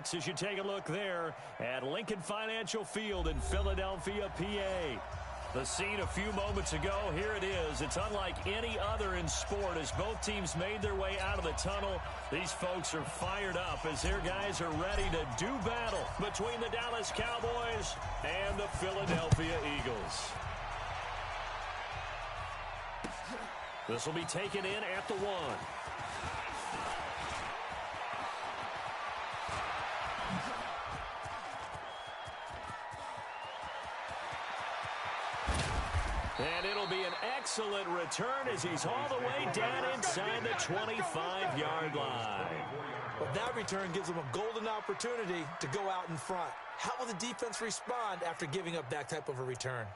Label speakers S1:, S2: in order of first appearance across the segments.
S1: Bucks as you take a look there at Lincoln Financial Field in Philadelphia, PA. The scene a few moments ago, here it is. It's unlike any other in sport as both teams made their way out of the tunnel. These folks are fired up as their guys are ready to do battle between the Dallas Cowboys and the Philadelphia Eagles. This will be taken in at the 1. And it'll be an excellent return as he's all the way down inside the 25-yard line.
S2: Well, that return gives them a golden opportunity to go out in front. How will the defense respond after giving up that type of a return?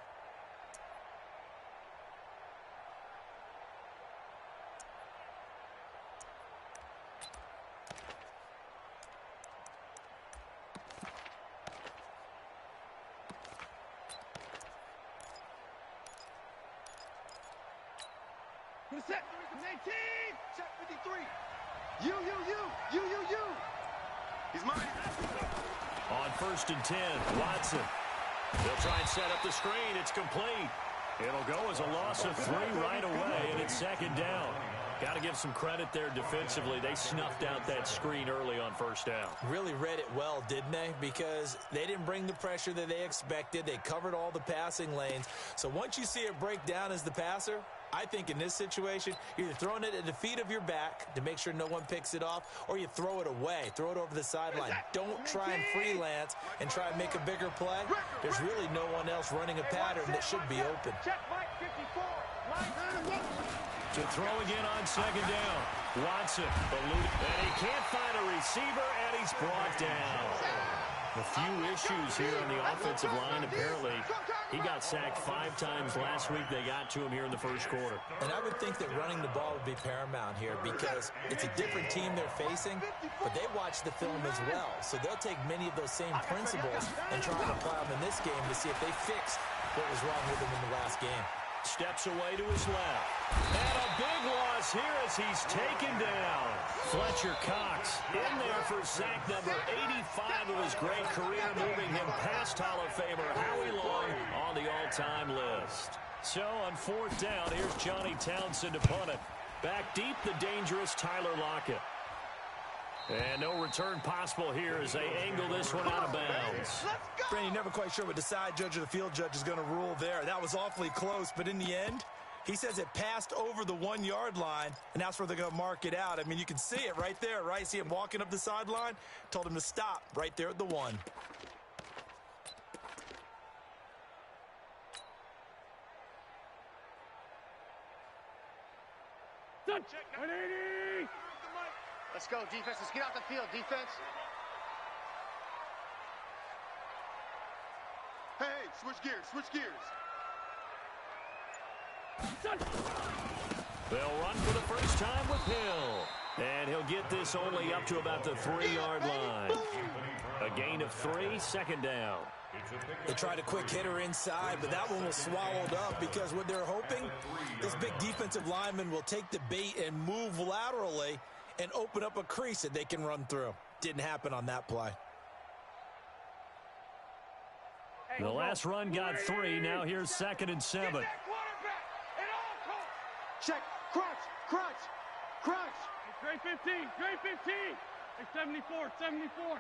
S3: Set 18, set 53. You. He's mine.
S1: On 1st and 10, Watson. They'll try and set up the screen. It's complete. It'll go as a loss of 3 right away, and it's 2nd down. Got to give some credit there defensively. They snuffed out that screen early on 1st down.
S2: Really read it well, didn't they? Because they didn't bring the pressure that they expected. They covered all the passing lanes. So once you see it break down as the passer, I think in this situation, you're either throwing it at the feet of your back to make sure no one picks it off, or you throw it away. Throw it over the sideline. Don't try and freelance and try and make a bigger play. There's really no one else running a pattern that should be open.
S1: To throw again on 2nd down. Watson, and he can't find a receiver, and he's brought down. A few issues here on the offensive line. Apparently, he got sacked 5 times last week. They got to him here in the 1st quarter.
S2: And I would think that running the ball would be paramount here because it's a different team they're facing, but they watch the film as well. So they'll take many of those same principles and try to apply them in this game to see if they fix what was wrong with them in the last game.
S1: Steps away to his left. And a big loss here as he's taken down. Fletcher Cox in there for sack number 85 of his great career, moving him past Hall of Famer Howie Long on the all-time list. So on 4th down, here's Johnny Townsend to punt it. Back deep, the dangerous Tyler Lockett. And no return possible here as they angle this one out of bounds.
S4: Brandon, never quite sure what the side judge or the field judge is going to rule there. That was awfully close, but in the end, he says it passed over the 1-yard line, and that's where they're going to mark it out. I mean, you can see it right there, right? See him walking up the sideline? Told him to stop right there at the 1.
S3: Check 180. Let's go, defense. Let's get out the field, defense. Hey, switch gears, switch gears.
S1: They'll run for the first time with Hill. And he'll get this only up to about the 3-yard line. A gain of 3, 2nd down.
S2: They tried a quick hitter inside, but that one was swallowed up because what they're hoping, this big defensive lineman will take the bait and move laterally and open up a crease that they can run through. Didn't happen on that play.
S1: The last run got 3. Now here's 2nd and 7.
S3: Check. Crunch. Grade 15. Grade 15. 74. 74.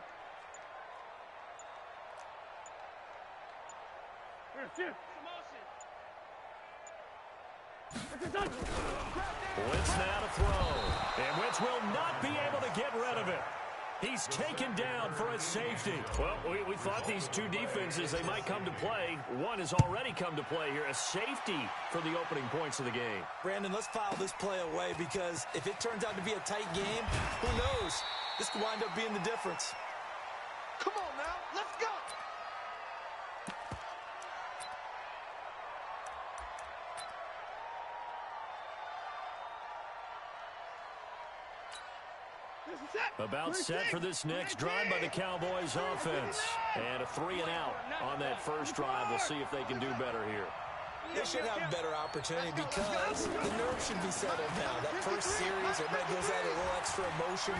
S1: Wentz now to throw. And Wentz will not be able to get rid of it. He's taken down for a safety. Well, we thought these two defenses, they might come to play. One has already come to play here. A safety for the opening points of the game.
S2: Brandon, let's file this play away because if it turns out to be a tight game, who knows? This could wind up being the difference.
S3: Come on now, let's go.
S1: About set for this next drive by the Cowboys offense. And a 3-and-out on that first drive. We'll see if they can do better here.
S2: They should have a better opportunity because the nerves should be settled now. That first series, everybody goes out with a little extra emotion.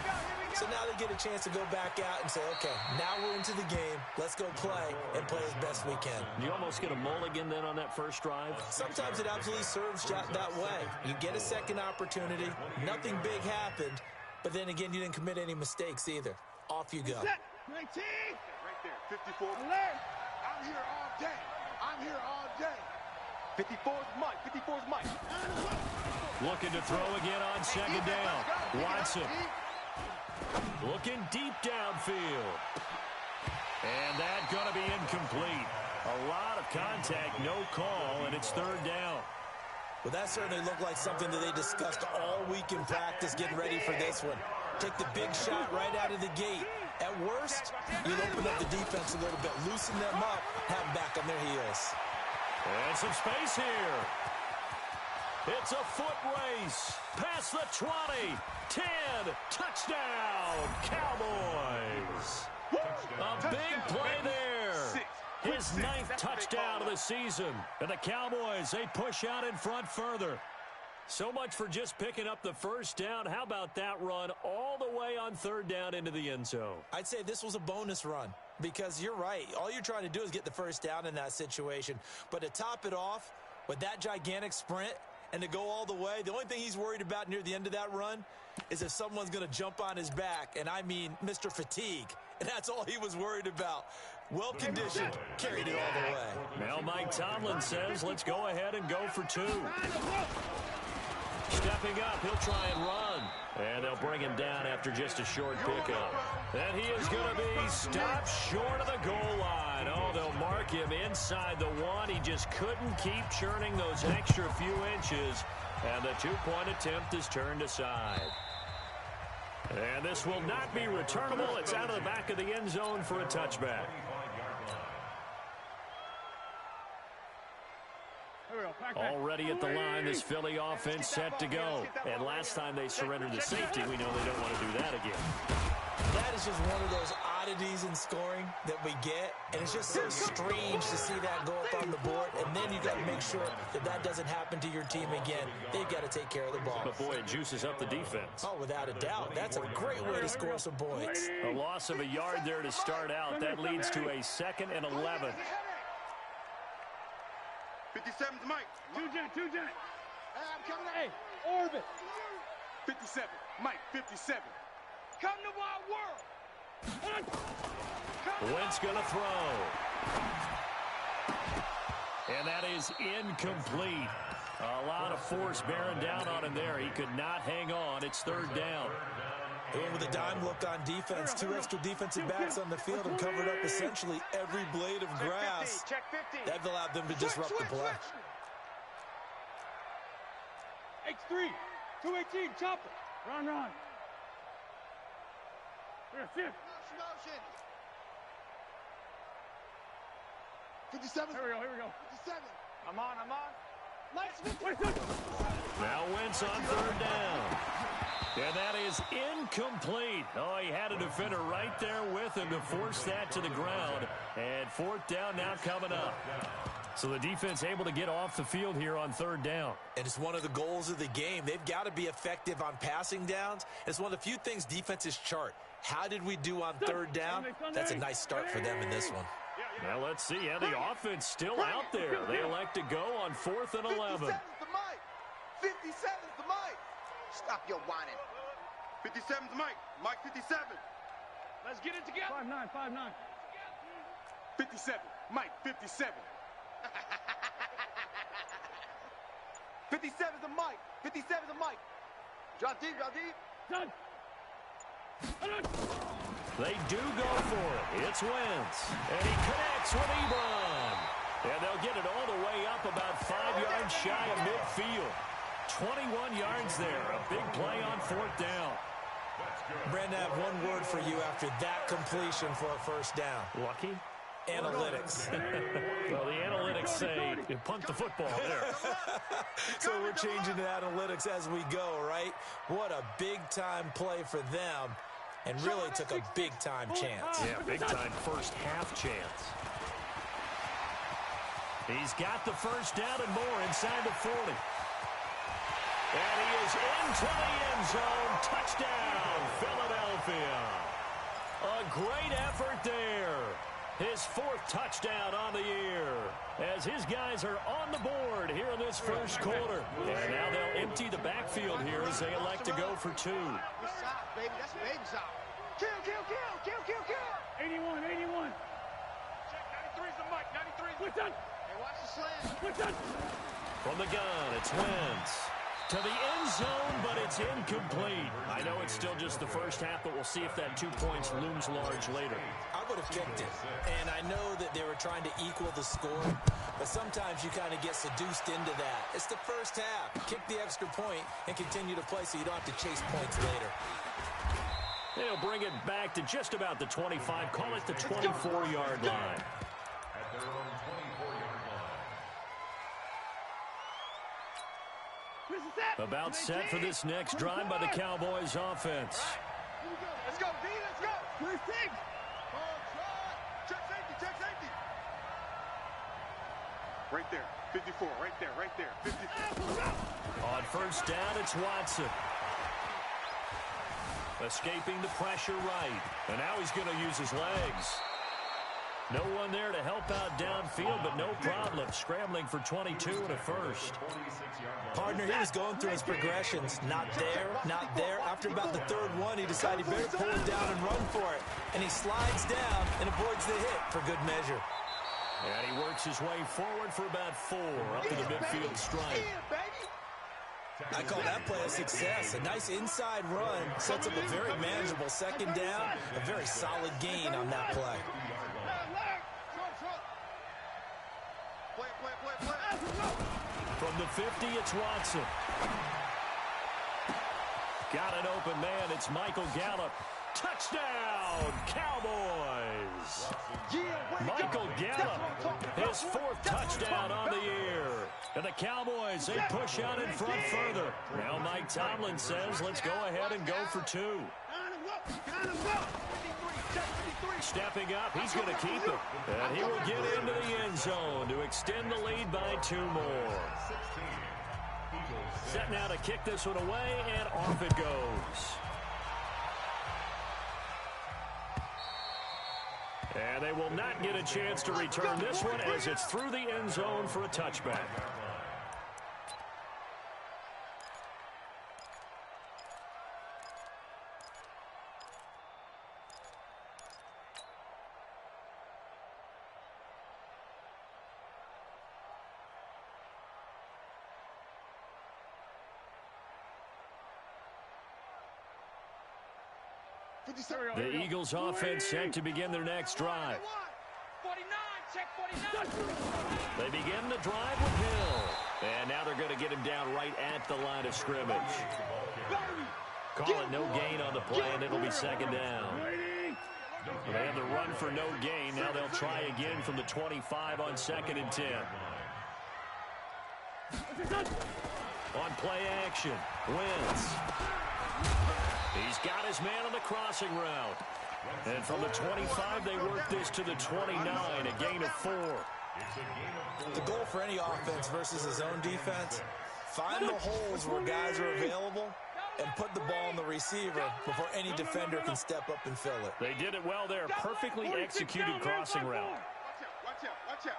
S2: So now they get a chance to go back out and say, okay, now we're into the game. Let's go play and play as best we can.
S1: You almost get a mulligan then on that first drive?
S2: Sometimes it absolutely serves that way. You get a second opportunity. Nothing big happened. But then again, you didn't commit any mistakes either. Off you go.
S3: 19. Right there. 54. I'm here all day. I'm here all day. 54 is Mike. 54 is Mike.
S1: Looking to throw again on second down. Watson. Looking deep downfield. And that's going to be incomplete. A lot of contact, no call, and it's third down.
S2: Well, that certainly looked like something that they discussed all week in practice getting ready for this one. Take the big shot right out of the gate. At worst, you'll open up the defense a little bit, loosen them up, have them back on their heels.
S1: And some space here. It's a foot race. Past the 20. 10. Touchdown, Cowboys. A big play there. His 9th touchdown of the season. And the Cowboys, they push out in front further. So much for just picking up the first down. How about that run all the way on third down into the end zone?
S2: I'd say this was a bonus run because you're right. All you're trying to do is get the first down in that situation. But to top it off with that gigantic sprint and to go all the way, the only thing he's worried about near the end of that run is if someone's going to jump on his back, and I mean Mr. Fatigue. And that's all he was worried about. Well-conditioned, carried it all the way.
S1: Now Mike Tomlin says, let's go ahead and go for 2. Stepping up, he'll try and run. And they'll bring him down after just a short pickup. And he is going to be stopped short of the goal line. Oh, they'll mark him inside the 1. He just couldn't keep churning those extra few inches. And the 2-point attempt is turned aside. And this will not be returnable. It's out of the back of the end zone for a touchback. Already at the line, this Philly offense set to go. And last time they surrendered the safety, we know they don't want to do that again.
S2: That is just one of those oddities in scoring that we get. And it's just so strange to see that go up on the board. And then you got to make sure that that doesn't happen to your team again. They've got to take care of the ball.
S1: But, boy, it juices up the defense.
S2: Oh, without a doubt. That's a great way to score some points.
S1: A loss of a yard there to start out. That leads to a 2nd and 11.
S3: 57's Mike. 2 Jen. Hey, I'm coming up. Hey, orbit. 57. Mike, 57. Come to my world.
S1: Wentz going to throw. And that is incomplete. A lot of force bearing down on him there. He could not hang on. It's third down.
S2: And with a dime look on defense, 2 extra defensive backs on the field and covered up essentially every blade of grass.
S3: Check 50.
S2: That allowed them to disrupt the play.
S3: X3. 218. Chopper. Run. Here, shift. Motion. 57. Here we go. 57. I'm on.
S1: Now Wentz on third down. And that is incomplete. Oh, he had a defender right there with him to force that to the ground. And fourth down now coming up. So the defense able to get off the field here on third down.
S2: And it's one of the goals of the game. They've got to be effective on passing downs. It's one of the few things defenses chart. How did we do on third down? That's a nice start for them in this one.
S1: Now let's see how the offense still out there. They elect to go on 4th and 11.
S3: 57's the Mike. 57's the Mike. Stop your whining. 57's Mike. Mike 57. Let's get it together.
S5: 5'9".
S3: 57. Mike 57. 57's the Mike. 57's the Mike. Drop deep.
S5: Done.
S1: They do go for it. It's Wentz. And he connects with Ebron. And they'll get it all the way up about 5 yards shy of midfield. 21 yards there. A big play on 4th down.
S2: Brandon, I have one word for you after that completion for a first down.
S1: Lucky?
S2: Analytics.
S1: Well, the analytics say you punt the football there.
S2: So we're changing to analytics as we go, right? What a big-time play for them. And really took a big-time chance.
S1: Yeah, big-time first half chance. He's got the first down and more inside the 40. And he is into the end zone. Touchdown, Philadelphia. A great effort there. His fourth touchdown on the year as his guys are on the board here in this first quarter. And now they'll empty the backfield here as they elect to go for 2.
S3: That's soft, baby. That's baby soft. Kill, kill, kill, kill, kill, kill. 81, 81. Check, 93's the mic. 93's. What's done? Hey, watch the slam. What's done?
S1: From the gun, it's Wentz. To the end zone, but it's incomplete. I know it's still just the first half, but we'll see if that 2 points looms large later.
S2: I would have kicked it. And I know that they were trying to equal the score, but sometimes you kind of get seduced into that. It's the first half. Kick the extra point and continue to play so you don't have to chase points later.
S1: They'll bring it back to just about the 25. Call it the 24-yard line.
S5: At their own 24-yard line.
S1: About set for this next drive by the Cowboys offense.
S3: Let's go, B. Let's go. Where's Tig? Check safety. Check safety. Right there. 54. Right there. Right there. 54.
S1: On first down, it's Watson. Escaping the pressure right. And now he's going to use his legs. No one there to help out downfield, but no problem. Scrambling for 22 and a first.
S2: Partner, he was going through his progressions. Not there, not there. After about the third one, he decided he better pull it down and run for it. And he slides down and avoids the hit for good measure.
S1: And he works his way forward for about 4 up to the midfield stripe.
S2: I call that play a success. A nice inside run sets up a very manageable second down. A very solid gain on that play.
S1: From the 50, it's Watson. Got an open man. It's Michael Gallup. Touchdown, Cowboys! Michael Gallup, his 4th touchdown on the year. And the Cowboys, they push out in front further. Now Mike Tomlin says, let's go ahead and go for 2. Stepping up, he's going to keep it. And he will get into the end zone to extend the lead by 2 more. Set now to kick this one away, and off it goes. And they will not get a chance to return this one as it's through the end zone for a touchback. The Eagles offense set to begin their next drive.
S3: 49, check 49.
S1: They begin the drive with Hill. And now they're going to get him down right at the line of scrimmage. Call it no gain on the play, and it'll be second down. They have the run for no gain. Now they'll try again from the 25 on 2nd and 10. On play action, Wentz. He's got his man on the crossing route. And from the 25, they work this to the 29, a gain of 4.
S2: The goal for any offense versus his own defense, find the holes where guys are available and put the ball on the receiver before any defender can step up and fill it.
S1: They did it well there. Perfectly executed crossing route.
S3: Watch out.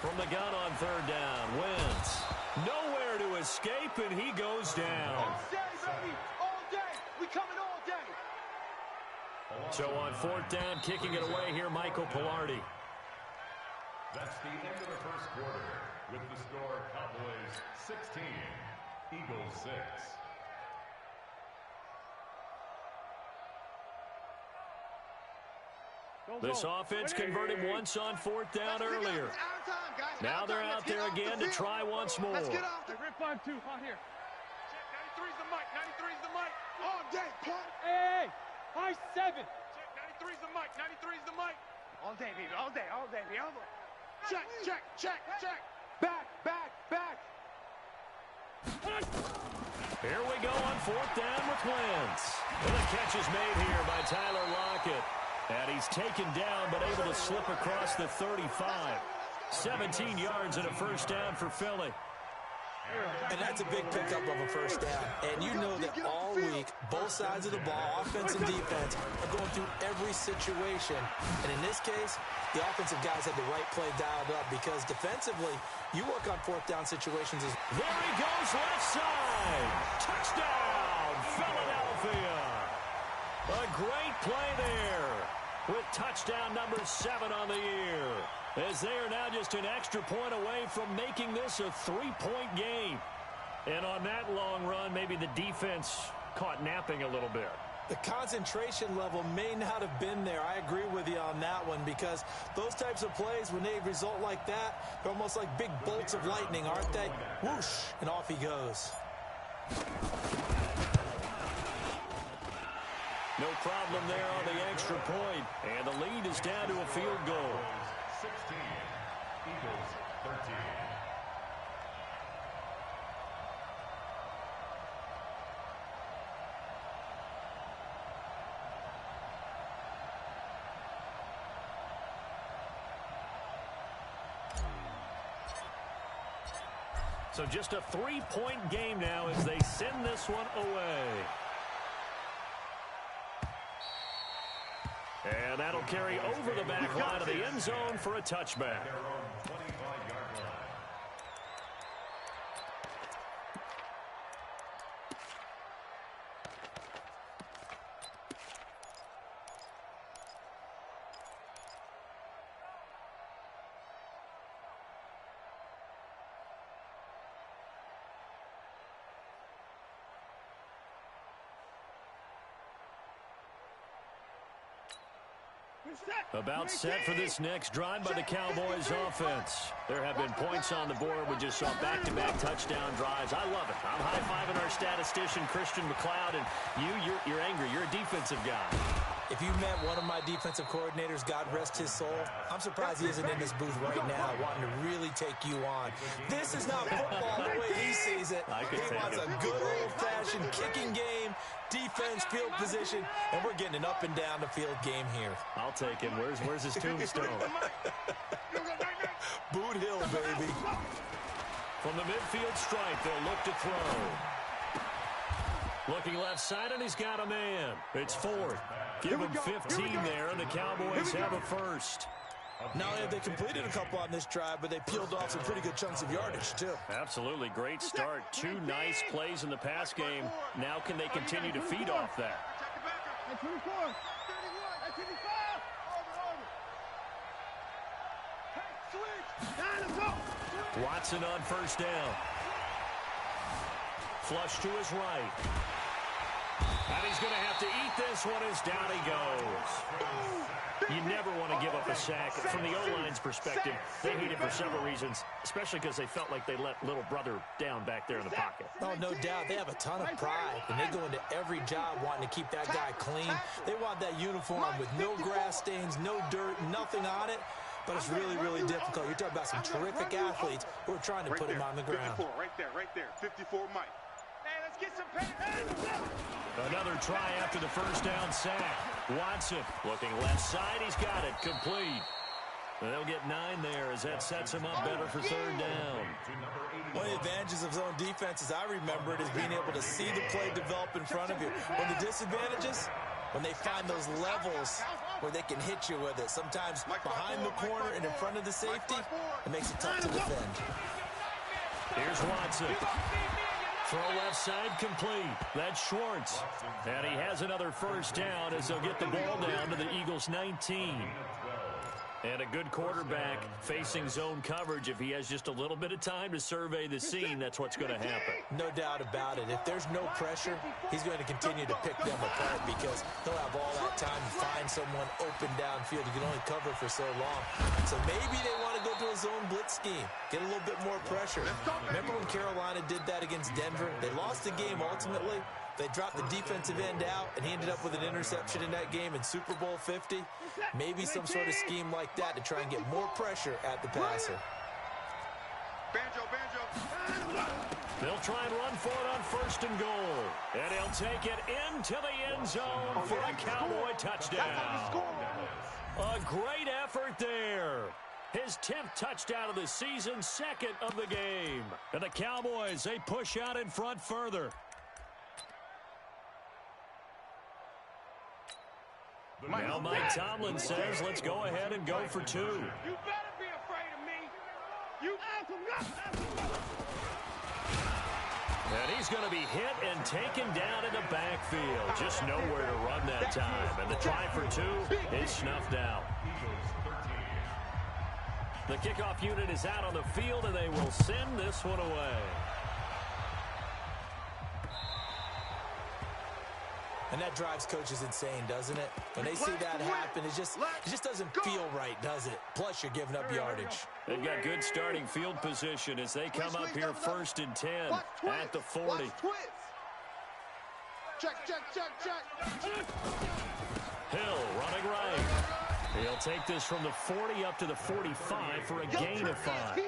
S1: From the gun on 3rd down, Wentz. Nowhere to escape, and he goes down.
S3: All day, baby. All day. We coming all day.
S1: So on 4th down, kicking it away here, Michael Pilardi.
S5: That's the end of the first quarter. With the score, Cowboys 16, Eagles 6.
S1: This offense converted once on 4th down earlier. Now they're out there again to try once more.
S3: Let's get off the rip on 2 out here. Check 93's the mic. 93's the mic. All day, punt. Hey, high 7. Check 93's the mic. 93's the mic. All day, baby. All day, baby. All day. Check. Back.
S1: Here we go on 4th down with Wentz. And the catch is made here by Tyler Lockett. And he's taken down, but able to slip across the 35. 17 yards and a first down for Philly.
S2: And that's a big pickup of a first down. And you know that all week, both sides of the ball, offense and defense, are going through every situation. And in this case, the offensive guys had the right play dialed up because defensively, you work on fourth down situations.
S1: There he goes, left side. Touchdown, Philadelphia. A great play there with touchdown number 7 on the year. As they are now just an extra point away from making this a 3-point game. And on that long run, maybe the defense caught napping a little bit.
S2: The concentration level may not have been there. I agree with you on that one because those types of plays, when they result like that, they're almost like big bolts of lightning, aren't they? Whoosh, and off he goes.
S1: No problem there on the extra point. And the lead is down to a field goal.
S5: 16, Eagles 13.
S1: So just a 3-point game now as they send this one away. And that'll carry over the back line of the end zone for a touchback. About set for this next drive by the Cowboys offense. There have been points on the board. We just saw back-to-back touchdown drives. I love it. I'm high-fiving our statistician, Christian McLeod, and you're angry. You're a defensive guy.
S2: If you met one of my defensive coordinators, God rest his soul, I'm surprised he isn't in this booth right now wanting to really take you on. This is not football the way he sees it. He wants a good old-fashioned kicking game, defense, field position, and we're getting an up-and-down-the-field game here.
S1: I'll take him. Where's his tombstone?
S2: Boot Hill, baby.
S1: From the midfield stripe, they'll look to throw. Looking left side, and he's got a man. It's 4th. Give him 15 there, and the Cowboys have a first.
S2: Not only have they completed a couple on this drive, but they peeled off some pretty good chunks of yardage, too.
S1: Absolutely. Great start. 2 nice plays in the pass game. Now can they continue to feed off that? Watson on first down. Flush to his right. And he's going to have to eat this one as down he goes. You never want to give up a sack. From the O-line's perspective, they hate it for several reasons, especially because they felt like they let little brother down back there in the pocket.
S2: Oh, no doubt. They have a ton of pride, and they go into every job wanting to keep that guy clean. They want that uniform with no grass stains, no dirt, nothing on it. But it's really, really difficult. You're talking about some terrific athletes who are trying to put him on the ground.
S3: 54, right there. 54, Mike. Hey, let's get some pain.
S1: Another try after the first down sack. Watson looking left side. He's got it. Complete. They'll get 9 there as that sets him up better for 3rd down.
S2: One of the advantages of zone defense, as I remember it, is being able to see the play develop in front of you. One of the disadvantages, when they find those levels where they can hit you with it. Sometimes behind the corner and in front of the safety, it makes it tough to defend.
S1: Here's Watson. Throw left side complete. That's Schwartz. And he has another first down as they'll get the ball down to the Eagles' 19. And a good quarterback facing zone coverage. If he has just a little bit of time to survey the scene, that's what's going to happen.
S2: No doubt about it. If there's no pressure, he's going to continue to pick them apart because he'll have all that time to find someone open downfield. You can only cover for so long. So maybe they want to go to a zone blitz scheme, get a little bit more pressure. Remember when Carolina did that against Denver? They lost the game ultimately. They dropped the defensive end out, and he ended up with an interception in that game in Super Bowl 50. Maybe some sort of scheme like that to try and get more pressure at the passer.
S3: Banjo.
S1: They'll try and run for it on 1st and goal. And he'll take it into the end end zone for a Cowboy touchdown. A great effort there. His 10th touchdown of the season, second of the game. And the Cowboys, they push out in front further. Now Mike Tomlin says, let's go ahead and go for 2.
S3: You better be afraid of me. You
S1: And he's going to be hit and taken down in the backfield. Just nowhere to run that time. And the try for 2 is snuffed out. The kickoff unit is out on the field, and they will send this one away.
S2: And that drives coaches insane, doesn't it? When they see that happen, it just doesn't feel right, does it? Plus, you're giving up yardage.
S1: They've got good starting field position as they come up here 1st and 10 at the 40.
S3: check.
S1: Hill running right. He'll take this from the 40 up to the 45 for a gain of 5.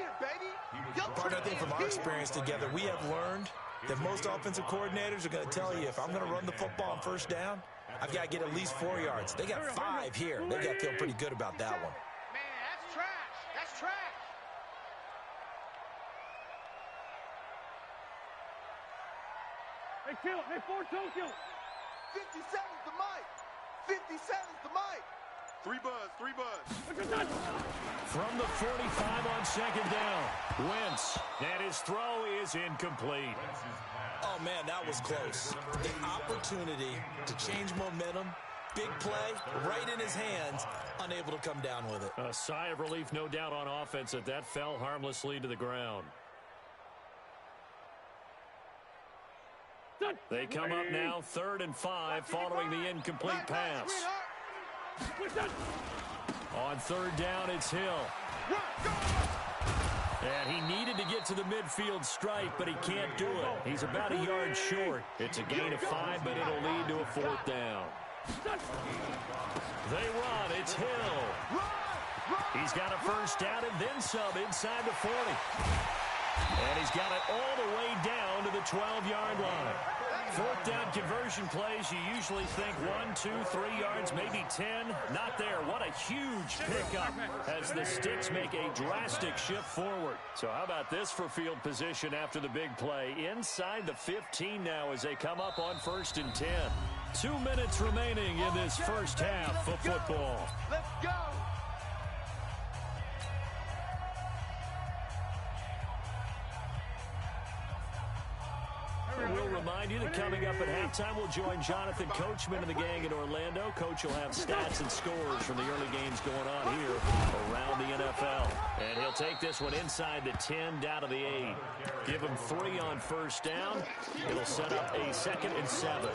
S4: Partner, I think from our experience together, we have learned that most offensive coordinators are going to tell you, if I'm going to run the football on 1st down, I've got to get at least 4 yards. They got 5 here. They got to feel pretty good about that one.
S3: Man, that's trash. That's trash. Hey, kill. Hey, 4-2, kill.
S6: 57's the mic. 57's the mic. 3 buzz.
S1: From the 45 on 2nd down. Wentz. And his throw is incomplete.
S4: Oh, man, that was close. The opportunity to change momentum, big play, right in his hands, unable to come down with it.
S1: A sigh of relief, no doubt, on offense that fell harmlessly to the ground. They come up now 3rd and 5 following the incomplete pass. On 3rd down, it's Hill. And he needed to get to the midfield stripe, but he can't do it. He's about a yard short. It's a gain of 5, but it'll lead to a 4th down. They run. It's Hill. He's got a 1st down and then some inside the 40. And he's got it all the way down to the 12-yard line. 4th down conversion plays, you usually think 1, 2, 3 yards, maybe 10. Not there. What a huge pickup as the Sticks make a drastic shift forward. So how about this for field position after the big play? Inside the 15 now as they come up on 1st and 10. 2 minutes remaining in this first half of football.
S6: Let's go.
S1: We'll remind you that coming up at halftime, we'll join Jonathan Coachman and the gang in Orlando. Coach will have stats and scores from the early games going on here around the NFL. And he'll take this one inside the 10 down to the 8. Give him 3 on 1st down. It'll set up a 2nd and 7.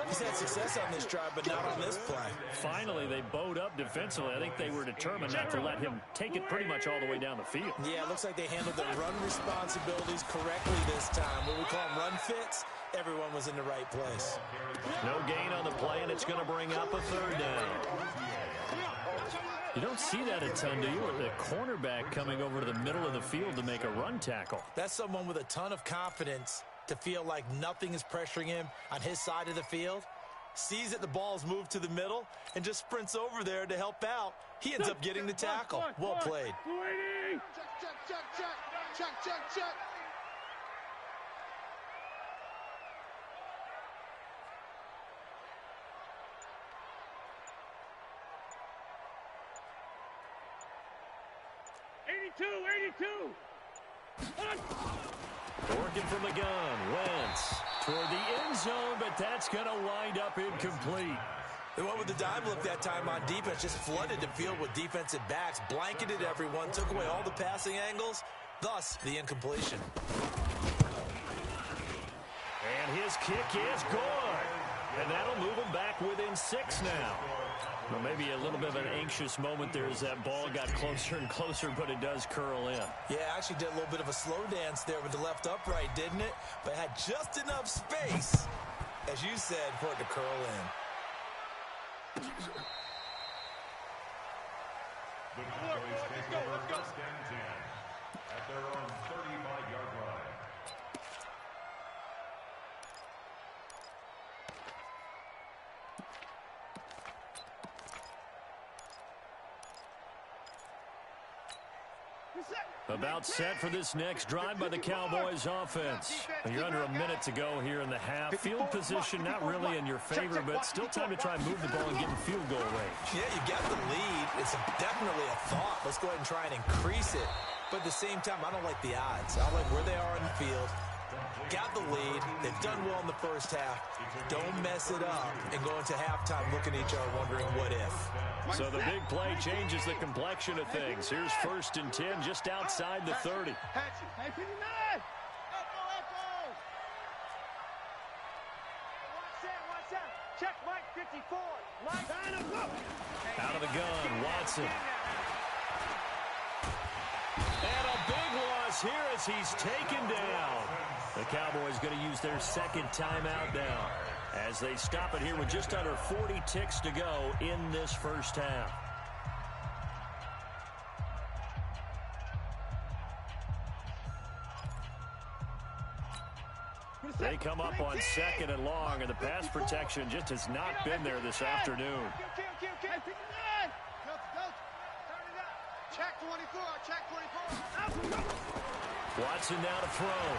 S4: He's had success on this drive, but not on this play.
S1: Finally, they bowed up defensively. I think they were determined not to let him take it pretty much all the way down the field.
S4: Yeah, it looks like they handled their run responsibilities correctly this time. What we call them run fits, everyone was in the right place.
S1: No gain on the play, and it's going to bring up a 3rd down. You don't see that a ton, do you? The cornerback coming over to the middle of the field to make a run tackle.
S4: That's someone with a ton of confidence to feel like nothing is pressuring him on his side of the field. Sees that the ball's moved to the middle and just sprints over there to help out. He ends up getting the tackle. Well played.
S6: Check.
S1: Working from the gun, Wentz toward the end zone, but that's going to wind up incomplete.
S4: They went with the dive look that time on defense, just flooded the field with defensive backs, blanketed everyone, took away all the passing angles, thus the incompletion.
S1: And his kick is good. And that'll move him back within 6 now. Well, maybe a little bit of an anxious moment there as that ball got closer and closer, but it does curl in.
S4: Yeah, actually did a little bit of a slow dance there with the left upright, didn't it? But had just enough space, as you said, for it to curl in.
S5: The Cowboys take over 1st and 10 at their own 35-yard line.
S7: About set for this next drive by the Cowboys offense. You're under a minute to go here in the half. Field position not really in your favor, but still time to try and move the ball and get in field goal range.
S2: Yeah, you got the lead. It's definitely a thought. Let's go ahead and try and increase it. But at the same time, I don't like the odds. I like where they are in the field. Got the lead. They've done well in the first half. Don't mess it up and go into halftime looking at each other wondering what if.
S7: So the big play changes the complexion of things. Here's 1st and 10 just outside the 30.
S3: Hey, 59! Watch out. Check Mike 54. Mike,
S7: out of the gun, Watson.
S1: And a big loss here as he's taken down.
S7: The Cowboys going to use their second timeout now as they stop it here with just under 40 ticks to go in this first half. They come up on 2nd and long, and the pass protection just has not been there this afternoon.
S6: Check 24, check 24.
S7: Watson now to throw.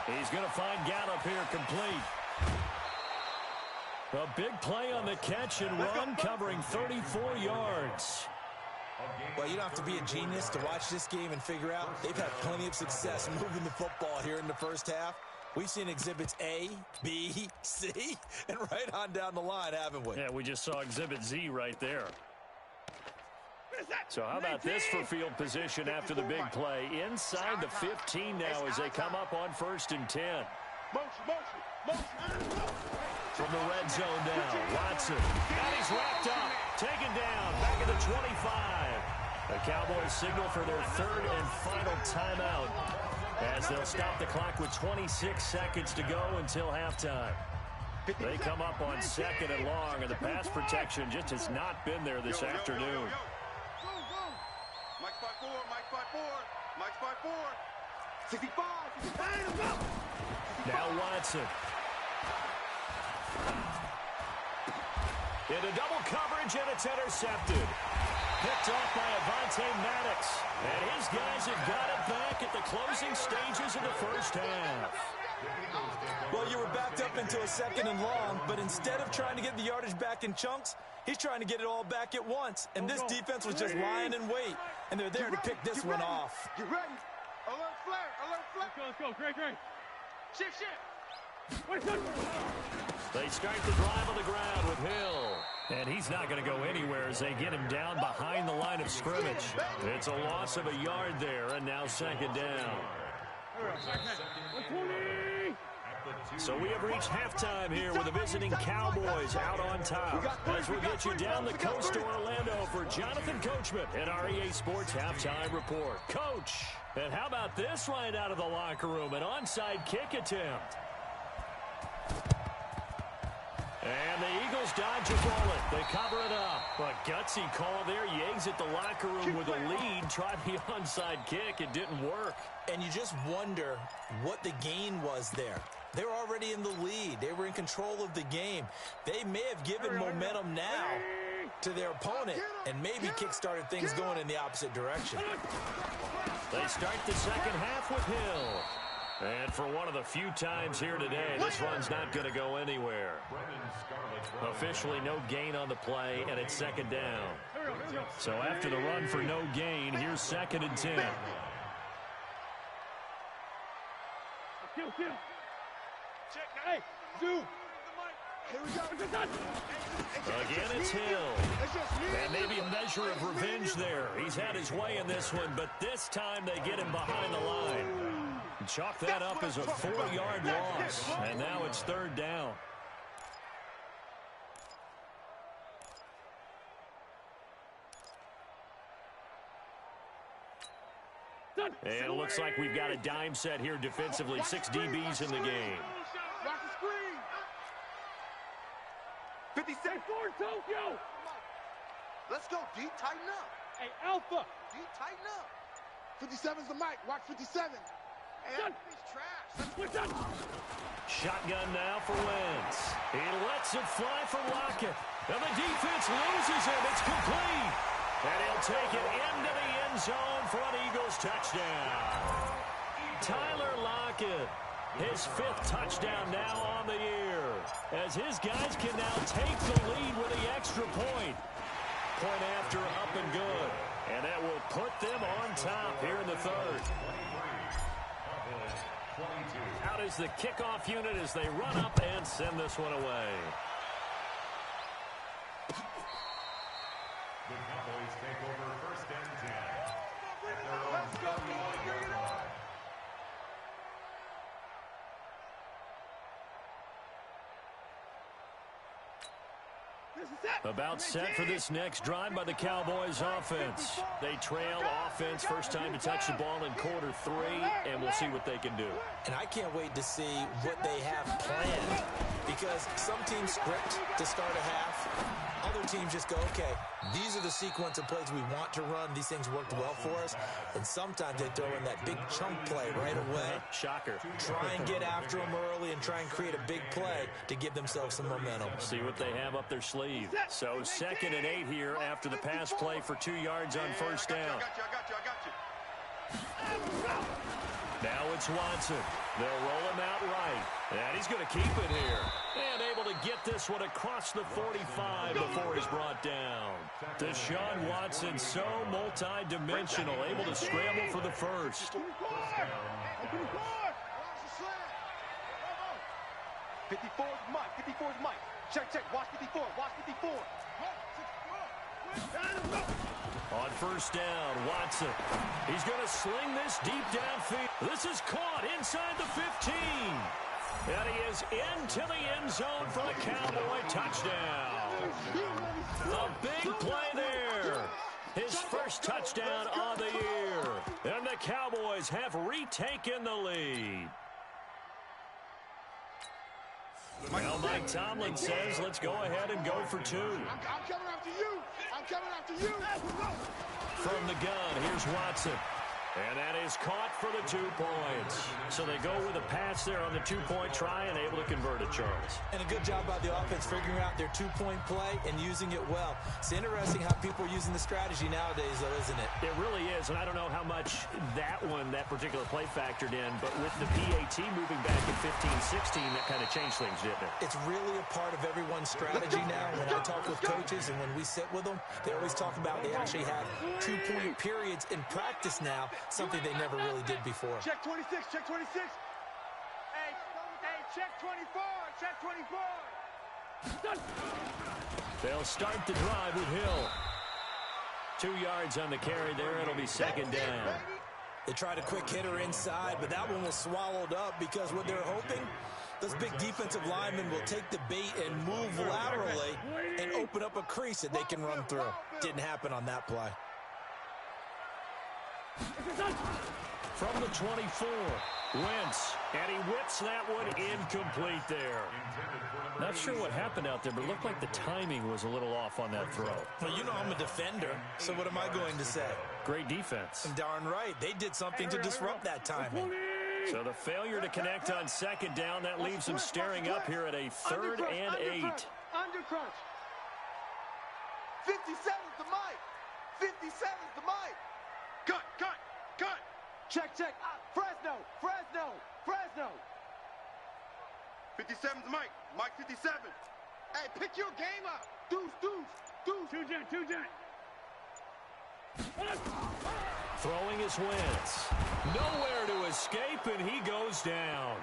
S7: He's going to find Gallup here complete. A big play on the catch and run, covering 34 yards.
S2: Well, you don't have to be a genius to watch this game and figure out they've had plenty of success moving the football here in the first half. We've seen exhibits A, B, C, and right on down the line, haven't we?
S7: Yeah, we just saw exhibit Z right there. So how about this for field position after the big play? Inside the 15 now as they come up on 1st and 10. From the red zone now, Watson.
S1: And he's wrapped up, taken down, back at the 25.
S7: The Cowboys signal for their 3rd and final timeout as they'll stop the clock with 26 seconds to go until halftime. They come up on 2nd and long, and the pass protection just has not been there this afternoon.
S6: Mike's 5-4, Mike's 5-4, Mike's 5-4. 65.
S7: Now Watson.
S1: Into double coverage, and it's intercepted. Picked off by Avonte Maddox. And his guys have got it back at the closing stages of the first half.
S2: Well, you were backed up into a 2nd and long, but instead of trying to get the yardage back in chunks, he's trying to get it all back at once. And this defense was just lying in wait, and they're there to pick this one off.
S6: Get ready. Alert flare, alert flare.
S3: Let's go. Great. Shift.
S7: They start the drive on the ground with Hill. And he's not going to go anywhere as they get him down behind the line of scrimmage. It's a loss of a yard there, and now 2nd down. So we have reached halftime here with the visiting Cowboys out on top. As we get you down the coast to Orlando for Jonathan Coachman at our EA Sports Halftime Report. Coach, and how about this right out of the locker room? An onside kick attempt. And the Eagles dodge a bullet. They cover it up. A gutsy call there. You exit the locker room with a lead. Tried the onside kick. It didn't work.
S2: And you just wonder what the gain was there. They were already in the lead. They were in control of the game. They may have given momentum now to their opponent and maybe kick-started things going in the opposite direction.
S7: They start the second half with Hill. And for one of the few times here today, this one's not going to go anywhere. Officially no gain on the play, and it's 2nd down. So after the run for no gain, here's 2nd and 10.
S3: Hey, Zoo.
S7: Again, it's Hill. And maybe a measure of revenge there. He's had his way in this one, but this time they get him behind the line. Chalk that up as a 4-yard loss. And now it's 3rd down. And it looks like we've got a dime set here defensively. 6 DBs in the game.
S6: Rock the screen. 56.
S3: Tokyo.
S6: Let's go, D. Tighten up.
S3: Hey, Alpha.
S6: D. Tighten up. 57's the mic. Watch 57. And he's trash.
S7: Shotgun now for Wentz. He lets it fly for Lockett. And the defense loses him. It's complete. And he'll take it into the end zone for an Eagles touchdown. Tyler Lockett, his 5th touchdown now on the year, as his guys can now take the lead with the extra point. Point after, up and good. And that will put them on top here in the 3rd. Out is the kickoff unit as they run up and send this one away.
S5: The Cowboys take over 1st and 10. At their own 31-yard line.
S7: About set for this next drive by the Cowboys offense. They trail offense, first time to touch the ball in quarter 3, and we'll see what they can do.
S2: And I can't wait to see what they have planned, because some teams script to start a half. Other teams just go, okay, these are the sequence of plays we want to run. These things worked well for us. And sometimes they throw in that big chunk play right away.
S7: Shocker.
S2: Try and get after them early and try and create a big play to give themselves some momentum.
S7: See what they have up their sleeve. So 2nd and 8 here after the pass play for 2 yards on first down.
S6: I got you.
S7: Now it's Watson. They'll roll him out right. And he's going to keep it here. And able to get this one across the 45 before he's brought down. Deshaun Watson, so multi-dimensional, able to scramble for the first.
S3: 54 is Mike. 54 is Mike. Check, check. Watch 54. Watch 54.
S7: On first down, Watson. He's going to sling this deep downfield. This is caught inside the 15. And he is into the end zone for the Cowboy touchdown. A big play there. His first touchdown of the year. And the Cowboys have retaken the lead. Well, Mike Tomlin says, let's go ahead and go for 2.
S6: I'm coming after you. I'm coming after you.
S7: From the gun, here's Watson. And that is caught for the 2 points. So they go with a pass there on the 2-point try and able to convert it, Charles.
S2: And a good job by the offense figuring out their 2-point play and using it well. It's interesting how people are using the strategy nowadays, though, isn't it?
S7: It really is, and I don't know how much that particular play factored in, but with the PAT moving back in 15-16, that kind of changed things, didn't it?
S2: It's really a part of everyone's strategy now. When I talk with coaches and when we sit with them, they always talk about they actually have 2-point periods in practice now, something they never really did before.
S3: Check 26, check 26. Hey, check 24, check 24.
S7: They'll start the drive with Hill. 2 yards on the carry there. It'll be 2nd down.
S2: They tried a quick hitter inside, but that one was swallowed up because what they're hoping, those big defensive linemen will take the bait and move laterally and open up a crease that they can run through. Didn't happen on that play.
S7: From the 24, Wentz, and he whips that one incomplete there. Not sure what happened out there, but it looked like the timing was a little off on that throw.
S2: Well, you know I'm a defender, so what am I going to say?
S7: Great defense.
S2: Darn right. They did something to disrupt that timing.
S7: So the failure to connect on 2nd down, that leaves them staring up here at a 3rd and 8.
S3: Under crunch. 57's the mic. 57's the mic. Cut. Check. Fresno.
S6: 57's Mike. Mike 57. Hey, pick your game up. Deuce. Two jet.
S7: Throwing his Wentz. Nowhere to escape, and he goes down.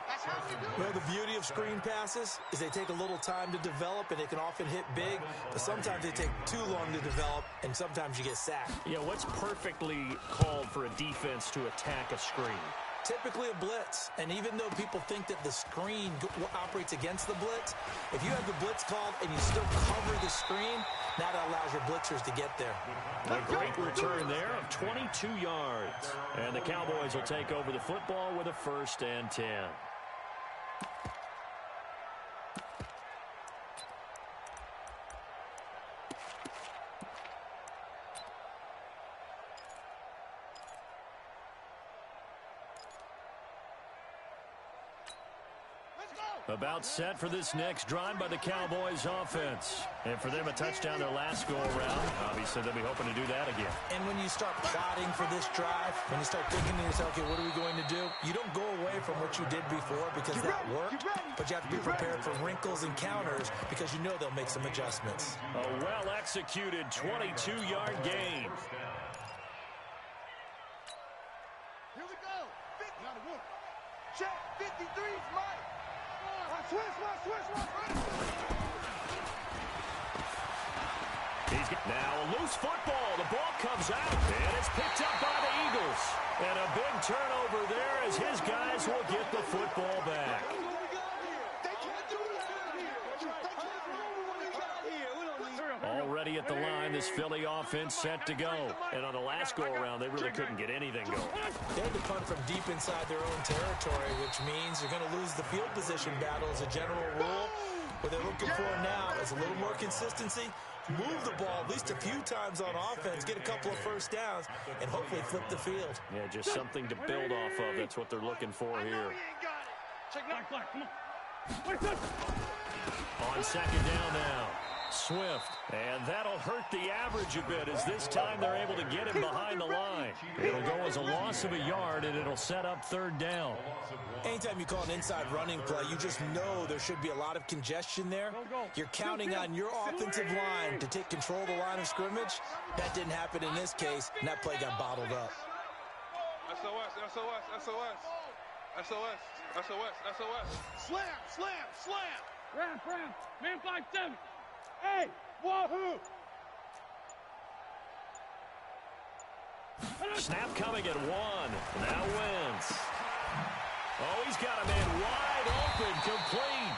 S2: Well, the beauty of screen passes is they take a little time to develop, and they can often hit big, but sometimes they take too long to develop, and sometimes you get sacked.
S7: Yeah, what's perfectly called for a defense to attack a screen?
S2: Typically a blitz, and even though people think that the screen operates against the blitz, if you have the blitz called and you still cover the screen, now that allows your blitzers to get there.
S7: A great return there of 22 yards. And the Cowboys will take over the football with a 1st and 10. About set for this next drive by the Cowboys offense. And for them, a touchdown their last go-around. Obviously, they'll be hoping to do that again.
S2: And when you start plotting for this drive, when you start thinking to yourself, okay, what are we going to do? You don't go away from what you did before because that worked, but you have to be prepared for wrinkles and counters because you know they'll make some adjustments.
S7: A well-executed 22-yard gain.
S6: Here we go. 50. Check. 53's Mike. Switch.
S7: Now a loose football. The ball comes out, and it's picked up by the Eagles. And a big turnover there as his guys will get the football back. Already at the line, this Philly offense set to go. And on the last go-around, they really couldn't get anything going.
S2: They had to punt from deep inside their own territory, which means you're going to lose the field position battle as a general rule. What they're looking for now is a little more consistency, move the ball at least a few times on offense, get a couple of first downs, and hopefully flip the field.
S7: Yeah, just something to build off of. That's what they're looking for here. On second down now. Swift, and that'll hurt the average a bit as this time they're able to get him behind the line. It'll go as a loss of a yard, and it'll set up third down.
S2: Anytime you call an inside running play, you just know there should be a lot of congestion there. You're counting on your offensive line to take control of the line of scrimmage. That didn't happen in this case, and that play got bottled up.
S6: SOS. Slam.
S3: Ram. Man 5-7. Hey, wahoo!
S7: Snap coming at 1. Now Wentz. Oh, he's got a man wide open, complete.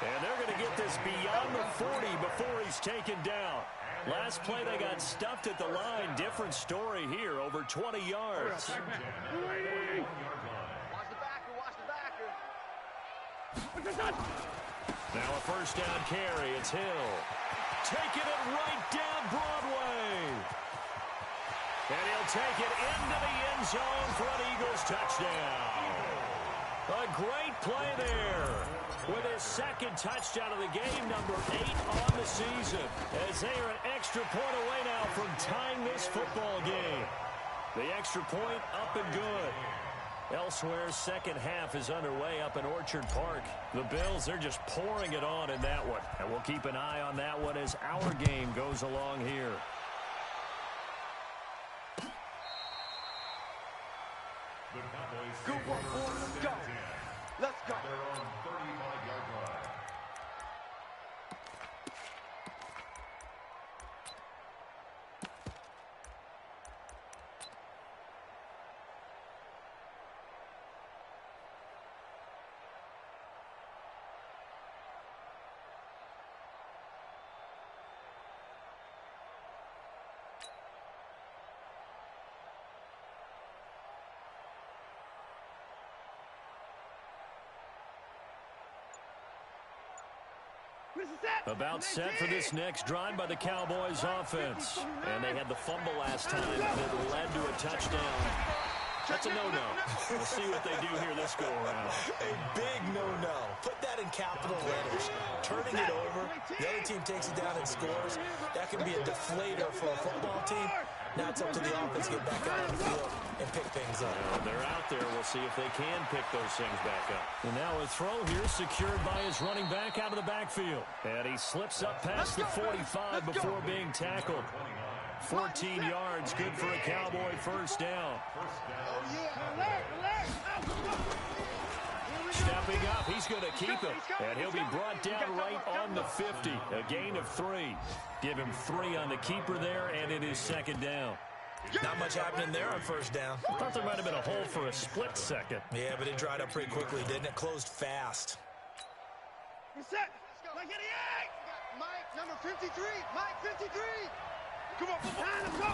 S7: And they're going to get this beyond the 40 before he's taken down. Last play, they got stuffed at the line. Different story here, over 20 yards.
S6: Watch the backer.
S7: Now a first down carry. It's Hill. Taking it right down Broadway. And he'll take it into the end zone for an Eagles touchdown. A great play there. With his second touchdown of the game, number 8 on the season. As they are an extra point away now from tying this football game. The extra point up and good. Elsewhere, second half is underway up in Orchard Park. The Bills, they're just pouring it on in that one. And we'll keep an eye on that one as our game goes along here.
S6: Go, let's go. Let's go.
S5: They're on 35-yard line.
S7: About set for this next drive by the Cowboys offense. And they had the fumble last time that led to a touchdown. That's a no-no. We'll see what they do here this go-around.
S2: A big no-no. Put that in capital letters. Turning it over, the other team takes it down and scores. That can be a deflator for a football team. Now it's up to the offense to get back out on the field and pick things up.
S7: They're out there. We'll see if they can pick those things back up. And now a throw here secured by his running back out of the backfield. And he slips up past the 45 before being tackled. 14 yards, good for a Cowboy first down. Stepping up, he's going to keep him. And he'll be brought down right on the 50. A gain of 3. Give him 3 on the keeper there, and it is second down.
S2: Not much happening there on first down.
S7: I thought there might have been a hole for a split second.
S2: Yeah, but it dried up pretty quickly, didn't it? Closed fast.
S6: Set. Mike, number 53. Mike, 53. Come on, let's go.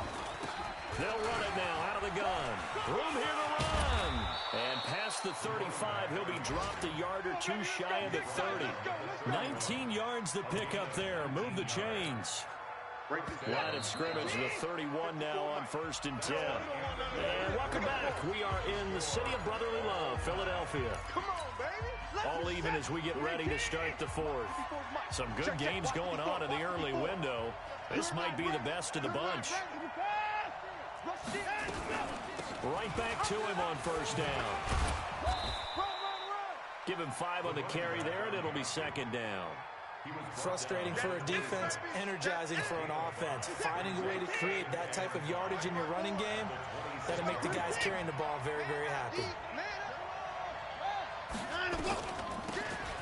S7: They'll run it now out of the gun. Room here to run. And past the 35, he'll be dropped a yard or 2 shy of the 30. 19 yards to pick up there. Move the chains. Line of scrimmage, the 31 now on 1st and 10. And welcome back. We are in the city of brotherly love, Philadelphia.
S6: Come on, baby.
S7: All even as we get ready to start the 4th. Some good games going on in the early window. This might be the best of the bunch. Right back to him on 1st down. Give him 5 on the carry there, and it'll be 2nd down.
S2: Frustrating for a defense, energizing for an offense. Finding a way to create that type of yardage in your running game, that'll make the guys carrying the ball very, very happy.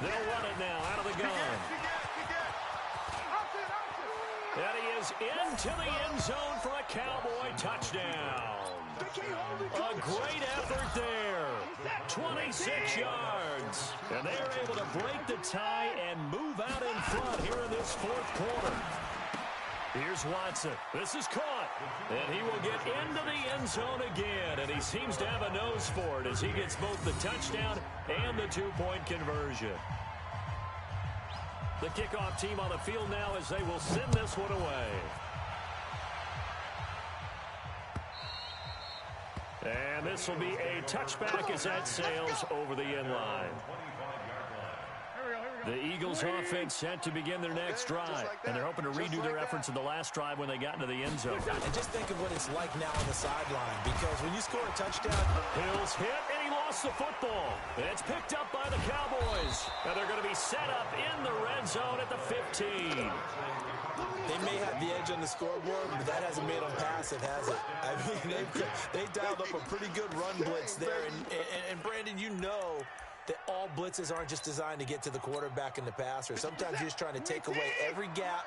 S7: They'll run it now out of the gun. And he is into the end zone for a Cowboy touchdown. A great effort there. 26 yards. And they are able to break the tie and move out in front here in this 4th quarter. Here's Watson. This is caught. And he will get into the end zone again. And he seems to have a nose for it as he gets both the touchdown and the 2-point conversion. The kickoff team on the field now as they will send this one away. And this will be a touchback as that sails over the end line. The Eagles offense set to begin their next drive. And they're hoping to redo their efforts in the last drive when they got into the end zone.
S2: And just think of what it's like now on the sideline, because when you score a touchdown,
S7: Hill's hit, and he lost the football. And it's picked up by the Cowboys. And they're going to be set up in the red zone at the 15.
S2: they may have the edge on the scoreboard, but that hasn't made them passive, has it? I mean, they dialed up a pretty good run blitz there. And Brandon, you know that all blitzes aren't just designed to get to the quarterback and the passer. Sometimes you're just trying to take away every gap,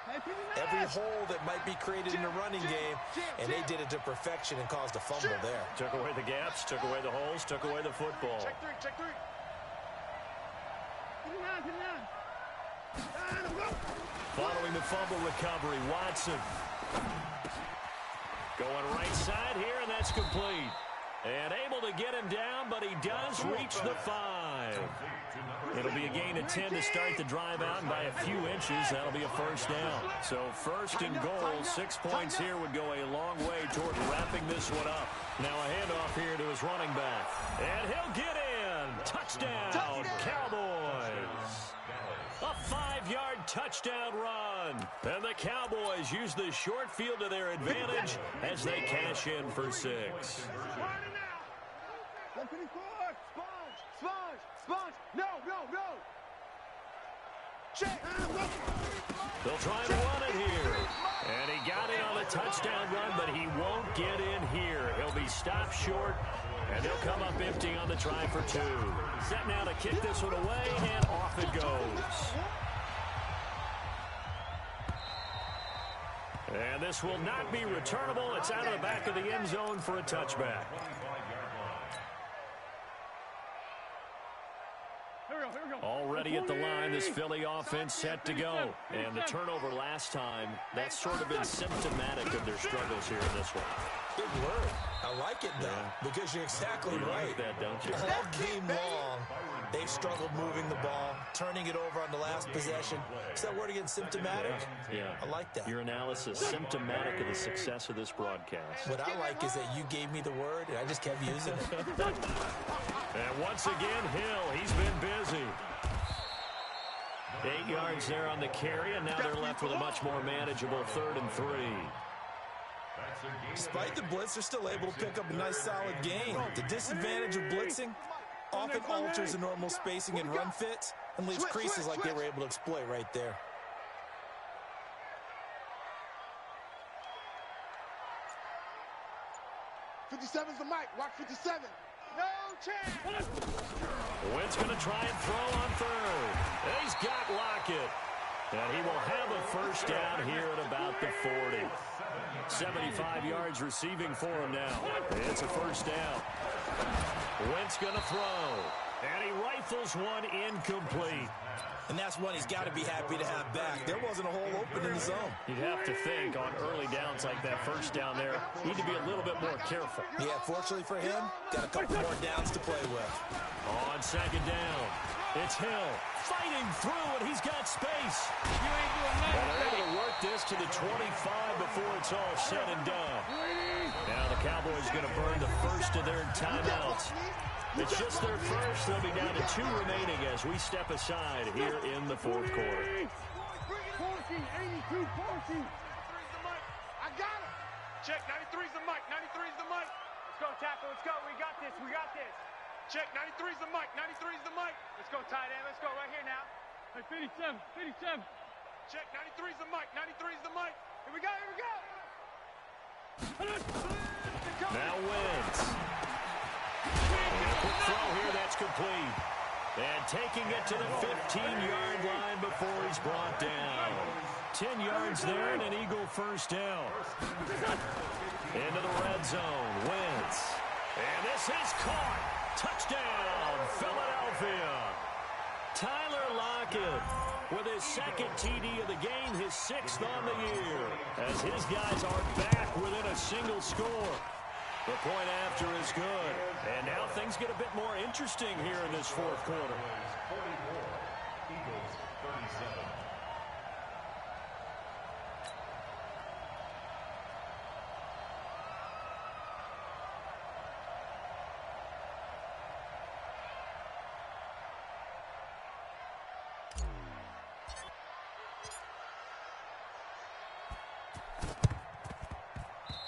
S2: every hole that might be created in the running game, and they did it to perfection and caused a fumble there.
S7: Took away the gaps, took away the holes, took away the football.
S6: Check three.
S7: Following the fumble recovery, Watson. Going right side here, and that's complete. And able to get him down, but he does reach the 5. It'll be a gain of 10 to start the drive out, and by a few inches, that'll be a first down. So 1st and goal, 6 points here would go a long way toward wrapping this one up. Now a handoff here to his running back. And he'll get in. Touchdown, Cowboys. A 5-yard touchdown run. And the Cowboys use the short field to their advantage as they cash in for 6.
S6: Sponge. No. Check.
S7: They'll try and run it here. And he got in on the touchdown run, but he won't get in here. He'll be stopped short, and they'll come up empty on the try for 2. Set now to kick this one away, and off it goes. And this will not be returnable. It's out of the back of the end zone for a touchback. Already at the line, this Philly offense set to go. And the turnover last time, that's sort of been symptomatic of their struggles here in this one.
S2: Good word. I like it, though, because you're exactly right.
S7: Like that, don't you?
S2: All game long, they've struggled moving the ball, turning it over on the last possession. Is that word again, symptomatic?
S7: Yeah.
S2: I like that.
S7: Your analysis, symptomatic of the success of this broadcast.
S2: What I like is that you gave me the word, and I just kept using it.
S7: And once again, Hill, he's been busy. 8 yards there on the carry, and now they're left with a much more manageable 3rd and 3.
S2: Despite the blitz, they're still able to pick up a nice, solid gain. The disadvantage of blitzing often alters the normal spacing and run fits and leaves creases like they were able to exploit right there.
S6: '57's the mic. Watch 57. No chance.
S7: Wentz going to try and throw on 3rd. He's got Lockett. And he will have a first down here at about the 40. 75 yards receiving for him now. It's a first down. Wentz going to throw. And he rifles one incomplete.
S2: And that's one he's got to be happy to have back. There wasn't a hole open in the zone.
S7: You'd have to think on early downs like that first down there, need to be a little bit more careful.
S2: Yeah, fortunately for him, got a couple more downs to play with.
S7: On 2nd down, it's Hill fighting through, and he's got space.
S3: You ain't doing
S7: And
S3: nothing.
S7: they're able to work this to the 25 before it's all said and done. Now the Cowboys going to burn the first of their timeouts. It's just their first. They'll be down to 2 remaining as we step aside here in the fourth quarter.
S3: 82, 40. I got it.
S6: Check, 93's the mic, 93's the mic.
S3: Let's go, tackle. Let's go. We got this. We got this.
S6: Check, 93's the mic, 93's the mic.
S3: Let's go, tight end. Let's go right here now. Hey, 57.
S6: Check, 93's the mic, 93's the mic.
S3: Here we go.
S7: Now Wentz. Quick throw here, that's complete. And taking it to the 15-yard line before he's brought down. 10 yards there and an Eagle first down. Into the red zone, Wentz. And this is caught. Touchdown, Philadelphia. Tyler Lockett with his second TD of the game, his 6th on the year, as his guys are back within a single score. The point after is good. And now things get a bit more interesting here in this fourth quarter.
S5: 44, Eagles 37.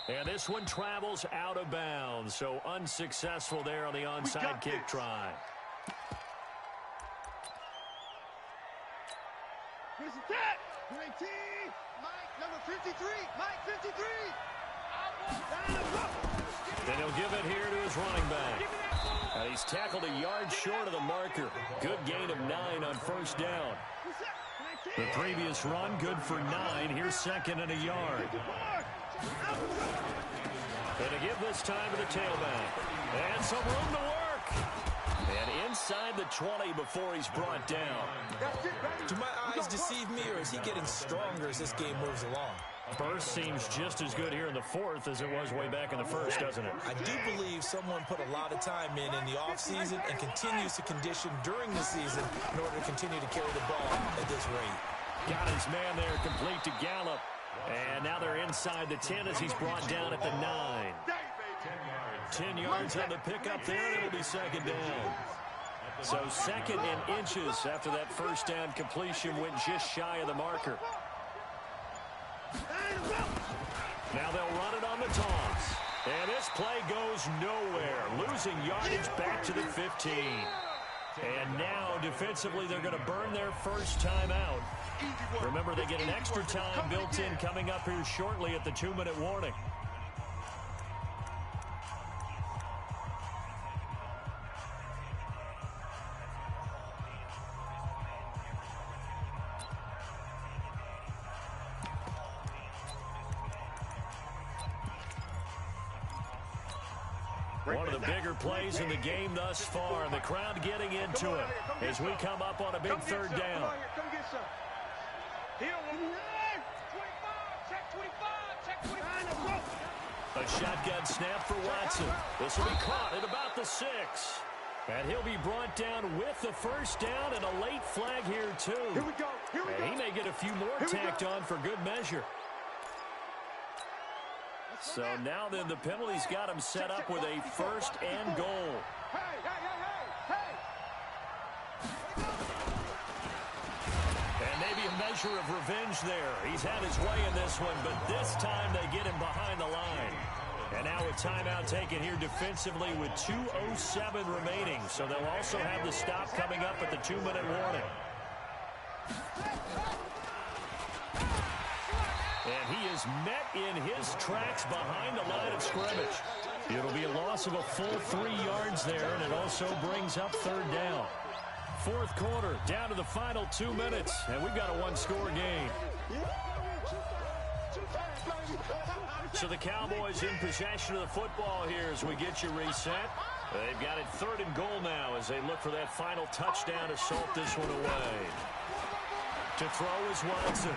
S7: And this one travels out of bounds, so unsuccessful there on the onside kick try.
S3: Here's the tap. 19. Mike, number 53. Mike, 53.
S7: Then he'll give it here to his running back. And he's tackled a yard short of the marker. Good gain of 9 on first down. The previous run, good for 9. Here's second and a yard. And to give this time to the tailback. And some room to work. And inside the 20 before he's brought down.
S4: Do my eyes deceive me, or is he getting stronger as this game moves along?
S7: Burst seems just as good here in the fourth as it was way back in the first, doesn't it?
S4: I do believe someone put a lot of time in the offseason and continues to condition during the season in order to continue to carry the ball at this rate.
S7: Got his man there complete to Gallup. And now they're inside the 10 as he's brought down at the 9. 10 yards on the pickup there, and it'll be second down. So second and inches after that first down completion went just shy of the marker. Now they'll run it on the toss. And this play goes nowhere. Losing yardage back to the 15. And now, defensively, they're going to burn their first time out. Remember, they get an extra time built in coming up here shortly at the 2-minute warning. One of the bigger plays in the game thus far, and the crowd getting into it as we come up on a big third down.
S3: Come get some. Here, 25. Check 25. Check 25.
S7: A shotgun snap for Watson. This will be caught at about the 6. And he'll be brought down with the first down and a late flag here, too.
S3: Here we go. Here we go.
S7: And he may get a few more tacked on for good measure. So now then the penalty's got him set up with a first and goal.
S3: Hey, hey, hey, hey, hey.
S7: And maybe a measure of revenge there. He's had his way in this one, but this time they get him behind the line. And now a timeout taken here defensively with 2:07 remaining. So they'll also have the stop coming up at the 2-minute warning. And he is met in his tracks behind the line of scrimmage. It'll be a loss of a full 3 yards there, and it also brings up third down. Fourth quarter, down to the final 2 minutes, and we've got a one-score game. So the Cowboys in possession of the football here as we get you reset. They've got it third and goal now as they look for that final touchdown to salt this one away. To throw is Watson.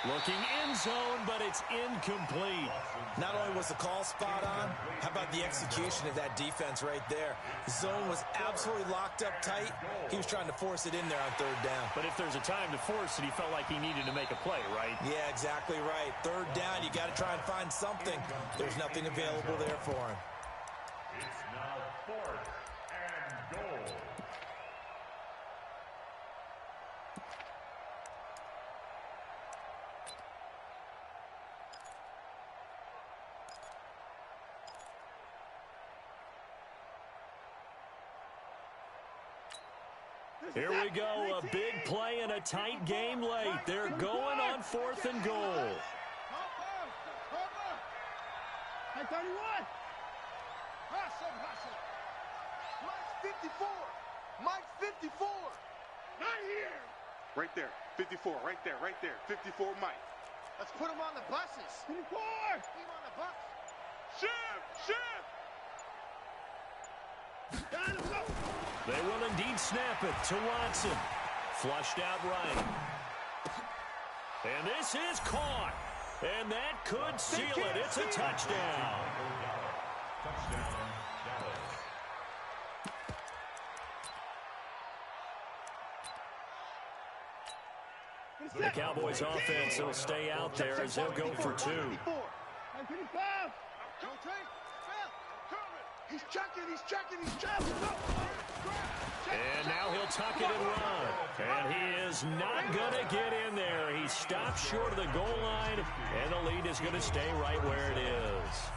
S7: Looking in zone, but it's incomplete.
S4: Not only was the call spot on, how about the execution of that defense right there? The zone was absolutely locked up tight. He was trying to force it in there on third down.
S7: But if there's a time to force it, he felt like he needed to make a play, right?
S4: Yeah, exactly right. Third down, you got to try and find something. There's nothing available there for him.
S5: It's now 4th and goal.
S7: Here we go, a big play and a tight game late. They're going on 4th and goal.
S6: Hey, 31. Hustle. Mike's 54. Mike's 54. Not here. Right there. 54. Right there. 54 Mike. Let's put him on the buses. 54. Keep him on the bus. Shift.
S7: They will indeed snap it to Watson. Flushed out right. And this is caught. And that could seal it. It's a touchdown.
S5: Touchdown, Dallas.
S7: The Cowboys offense will stay out there as they'll go for 2.
S6: He's checking.
S7: And now he'll tuck it and run. And he is not going to get in there. He stops short of the goal line, and the lead is going to stay right where it is.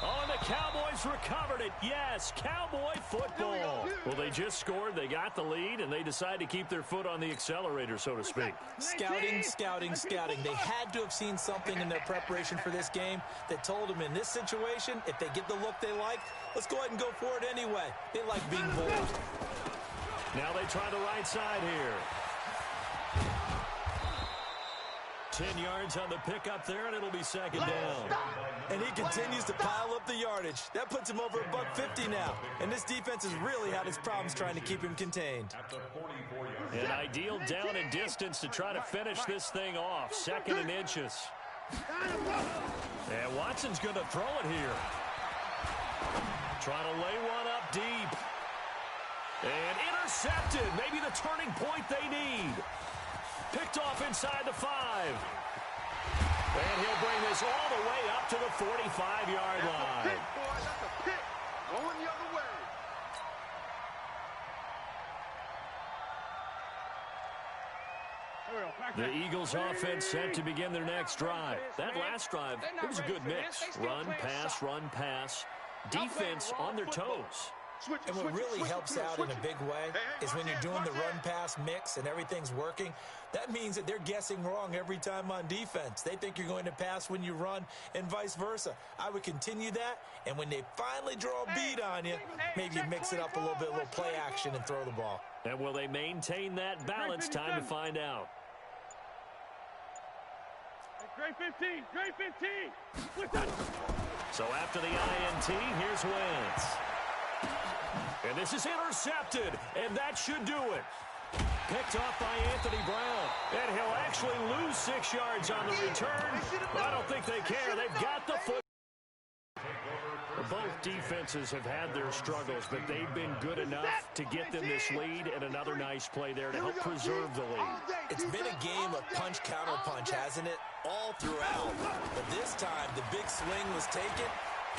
S7: Oh, and the Cowboys recovered it. Yes, Cowboy football. Well, they just scored. They got the lead, and they decide to keep their foot on the accelerator, so to speak.
S4: Scouting. They had to have seen something in their preparation for this game that told them in this situation, if they get the look they like, let's go ahead and go for it anyway. They like being bold.
S7: Now they try the right side here. 10 yards on the pickup there, and it'll be 2nd down.
S4: And he continues to pile up the yardage. That puts him over $150 now. And this defense has really had its problems trying to keep him contained.
S7: An ideal down and distance to try to finish this thing off. 2nd and inches. And Watson's going to throw it here. Trying to lay one up deep. And intercepted. Maybe the turning point they need. Picked off inside the 5. And he'll bring this all the way up to the 45-yard line.
S6: That's a pick. Going the other way.
S7: The Eagles offense set to begin their next drive. That last drive, it was a good mix. Run, pass. Defense on their toes.
S4: And what really helps out in a big way is when you're doing the run-pass mix and everything's working, that means that they're guessing wrong every time on defense. They think you're going to pass when you run and vice versa. I would continue that, and when they finally draw a beat on you, maybe you mix it up a little bit, a little play action, and throw the ball.
S7: And will they maintain that balance? Time to find out.
S3: Great 15.
S7: So after the INT, here's Wentz. And this is intercepted, and that should do it. Picked off by Anthony Brown. And he'll actually lose 6 yards on the return, but I don't think they care. They've got the foot. Both defenses have had their struggles, but they've been good enough to get them this lead, and another nice play there to help preserve the lead.
S4: It's been a game of punch-counter-punch, hasn't it? All throughout. But this time, the big swing was taken,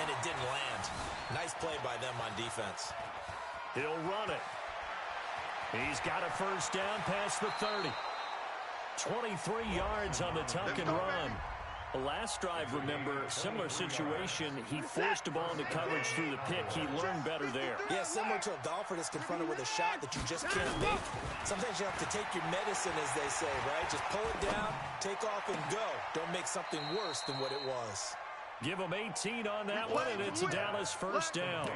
S4: and it didn't land. Nice play by them on defense.
S7: He'll run it. He's got a first down past the 30. 23 yards on the tuck and run. The last drive, remember, similar situation. He forced the ball into coverage through the pick. He learned better there.
S4: Yeah, similar to a golfer that's confronted with a shot that you just can't make. Sometimes you have to take your medicine, as they say, right? Just pull it down, take off, and go. Don't make something worse than what it was.
S7: Give him 18 on that one, and it's a Dallas first down.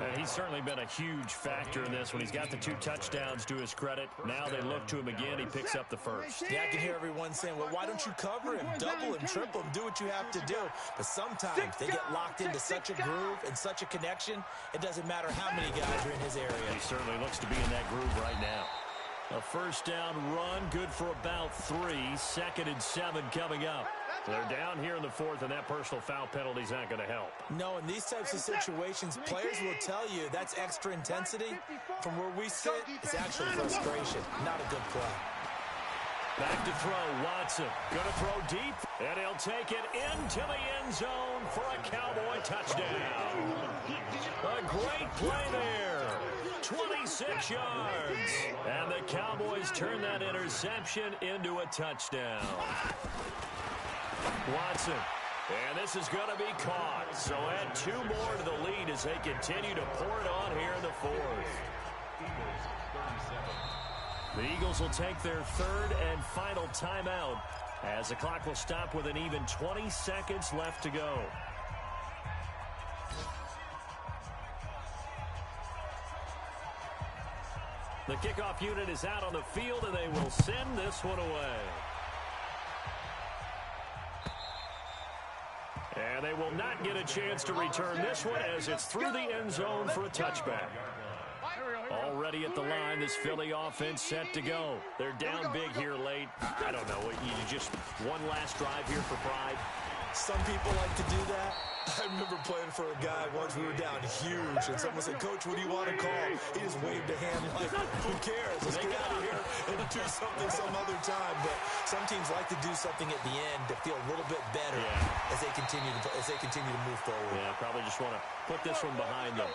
S7: And he's certainly been a huge factor in this when he's got the 2 touchdowns to his credit. Now they look to him again. He picks up the first.
S4: Yeah, I can hear everyone saying, well, why don't you cover him, double him, triple him, do what you have to do. But sometimes they get locked into such a groove and such a connection, it doesn't matter how many guys are in his area.
S7: He certainly looks to be in that groove right now. A first down run, good for about 3. 2nd and 7 coming up. They're down here in the 4th, and that personal foul penalty is not going to help.
S4: No, in these types of situations, players will tell you that's extra intensity. From where we sit, it's actually frustration, not a good play.
S7: Back to throw, Watson. Going to throw deep, and he'll take it into the end zone for a Cowboy touchdown. A great play there. 26 yards. And the Cowboys turn that interception into a touchdown. Watson. And this is going to be caught. So add 2 more to the lead as they continue to pour it on here in the 4th. The Eagles will take their 3rd and final timeout as the clock will stop with an even 20 seconds left to go. The kickoff unit is out on the field, and they will send this one away. And they will not get a chance to return this one as it's through the end zone for a touchback. Already at the line, this Philly offense set to go. They're down big here late. I don't know. You just one last drive here for pride.
S4: Some people like to do that. I remember playing for a guy once. We were down huge, and someone said, "Coach, what do you want to call?" He just waved a hand like, "Who cares? Let's get out of here and do something some other time." But some teams like to do something at the end to feel a little bit better as they continue to move forward.
S7: Yeah, probably just want to put this one behind them.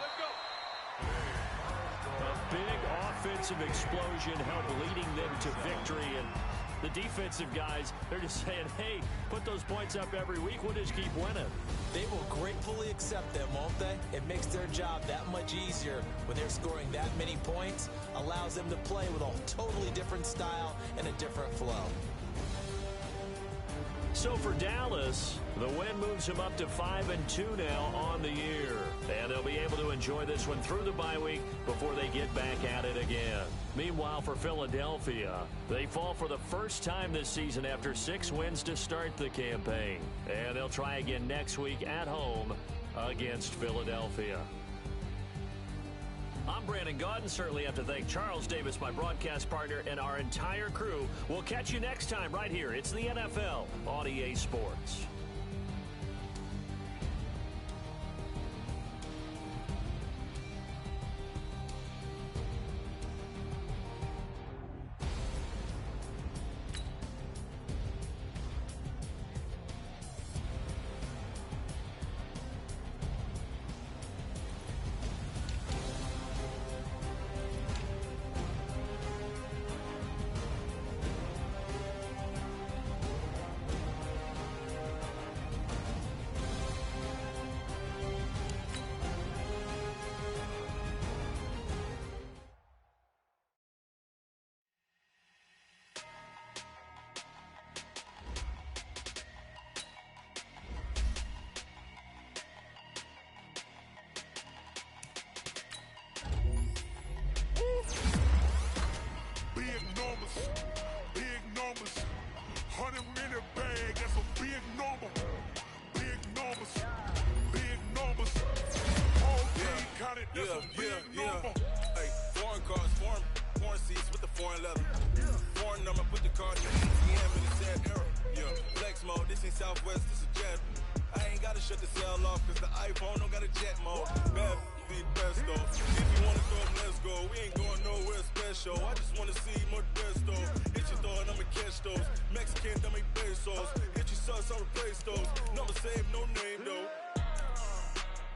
S7: A big offensive explosion helped leading them to victory, and the defensive guys, they're just saying, hey, put those points up every week. We'll just keep winning.
S4: They will gratefully accept them, won't they? It makes their job that much easier when they're scoring that many points. Allows them to play with a totally different style and a different flow.
S7: So for Dallas, the win moves them up to 5-2 now on the year. And they'll be able to enjoy this one through the bye week before they get back at it again. Meanwhile, for Philadelphia, they fall for the first time this season after 6 wins to start the campaign. And they'll try again next week at home against Philadelphia. I'm Brandon Gaudin. Certainly have to thank Charles Davis, my broadcast partner, and our entire crew. We'll catch you next time right here. It's the NFL on EA Sports.
S8: Hey, foreign cars, foreign seats with the foreign leather. Foreign number, put the card in ATM in the sad era. Yeah, flex mode, this ain't Southwest, this is Jet. I ain't gotta shut the cell off, cause the iPhone don't got a jet mode. Bad be best though. If you wanna go, let's go. We ain't going nowhere special. I just wanna see more Modesto. Hit your thought, I'ma catch those. Mexican, that make pesos. Hit your sauce, I'll replace those. Number save, no name though.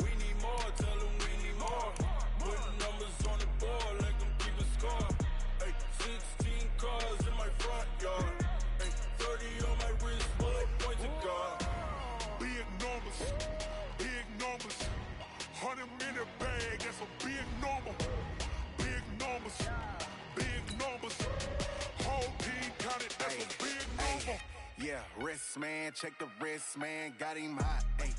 S8: We need more, tell them we need more. Putting numbers on the board, like them keep a score. Ay, 16 cars in my front yard. Ay, 30 on my wrist, bullet point to God.
S9: Big numbers, 100 in a bag, that's a big number. Big numbers, whole team counted, that's a big number.
S10: Yeah, wrist man, check the wrist man, got him hot. Ay,